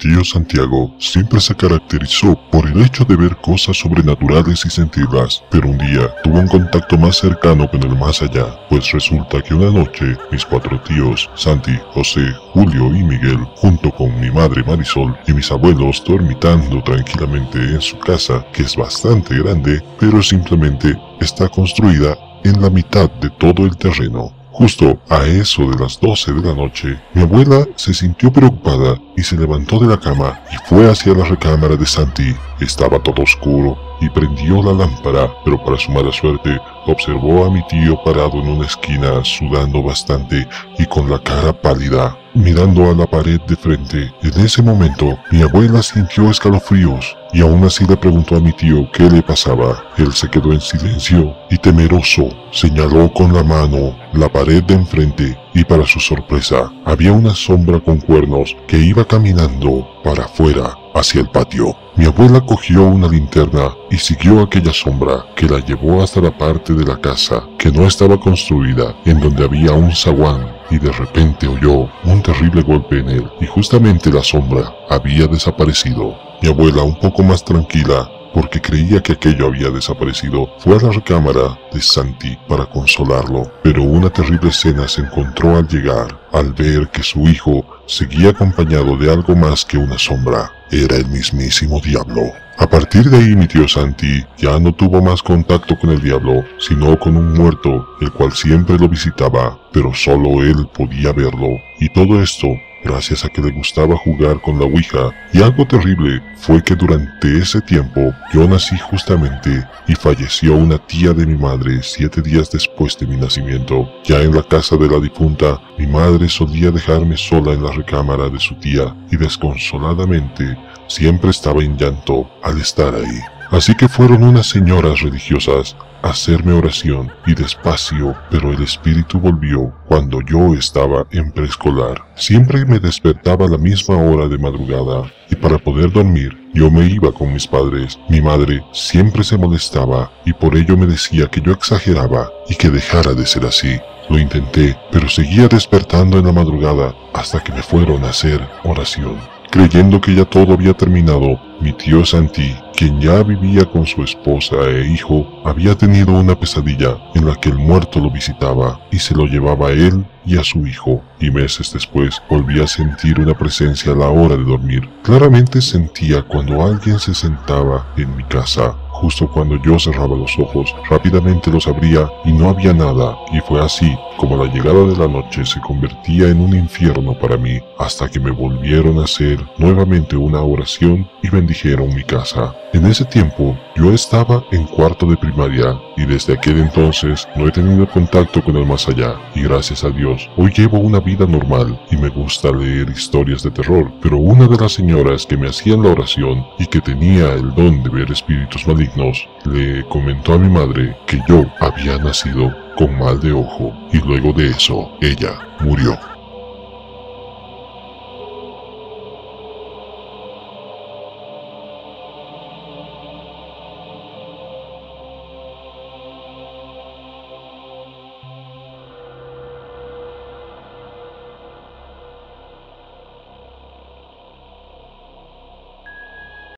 tío Santiago siempre se caracterizó por el hecho de ver cosas sobrenaturales y sentirlas, pero un día tuvo un contacto más cercano con el más allá, pues resulta que una noche mis 4 tíos, Santi, José, Julio y Miguel, junto con mi madre Marisol y mis abuelos dormitando tranquilamente en su casa, que es bastante grande, pero simplemente está construida en la mitad de todo el terreno. Justo a eso de las 12 de la noche, mi abuela se sintió preocupada y se levantó de la cama y fue hacia la recámara de Santi. Estaba todo oscuro y prendió la lámpara, pero para su mala suerte observó a mi tío parado en una esquina sudando bastante y con la cara pálida, mirando a la pared de frente. En ese momento, mi abuela sintió escalofríos y aún así le preguntó a mi tío qué le pasaba. Él se quedó en silencio y temeroso señaló con la mano la pared de enfrente y para su sorpresa había una sombra con cuernos que iba caminando para afuera hacia el patio. Mi abuela cogió una linterna y siguió aquella sombra que la llevó hasta la parte de la casa que no estaba construida, en donde había un zaguán, y de repente oyó un terrible golpe en él y justamente la sombra había desaparecido. Mi abuela, un poco más tranquila porque creía que aquello había desaparecido, fue a la recámara de Santi para consolarlo, pero una terrible escena se encontró al llegar, al ver que su hijo seguía acompañado de algo más que una sombra. Era el mismísimo diablo. A partir de ahí mi tío Santi ya no tuvo más contacto con el diablo, sino con un muerto, el cual siempre lo visitaba, pero solo él podía verlo. Y todo esto gracias a que le gustaba jugar con la ouija. Y algo terrible fue que durante ese tiempo yo nací justamente y falleció una tía de mi madre 7 días después de mi nacimiento. Ya en la casa de la difunta, mi madre solía dejarme sola en la recámara de su tía y desconsoladamente siempre estaba en llanto al estar ahí. Así que fueron unas señoras religiosas a hacerme oración y despacio, pero el espíritu volvió cuando yo estaba en preescolar. Siempre me despertaba a la misma hora de madrugada y para poder dormir yo me iba con mis padres. Mi madre siempre se molestaba y por ello me decía que yo exageraba y que dejara de ser así. Lo intenté, pero seguía despertando en la madrugada hasta que me fueron a hacer oración. Creyendo que ya todo había terminado, mi tío Santi, quien ya vivía con su esposa e hijo, había tenido una pesadilla en la que el muerto lo visitaba y se lo llevaba a él y a su hijo, y meses después volví a sentir una presencia a la hora de dormir. Claramente sentía cuando alguien se sentaba en mi casa. Justo cuando yo cerraba los ojos, rápidamente los abría y no había nada, y fue así como la llegada de la noche se convertía en un infierno para mí, hasta que me volvieron a hacer nuevamente una oración y bendijeron mi casa. En ese tiempo, yo estaba en 4º de primaria, y desde aquel entonces no he tenido contacto con el más allá, y gracias a Dios, hoy llevo una vida normal, y me gusta leer historias de terror, pero una de las señoras que me hacían la oración, y que tenía el don de ver espíritus malignos, le comentó a mi madre que yo había nacido con mal de ojo, y luego de eso, ella murió.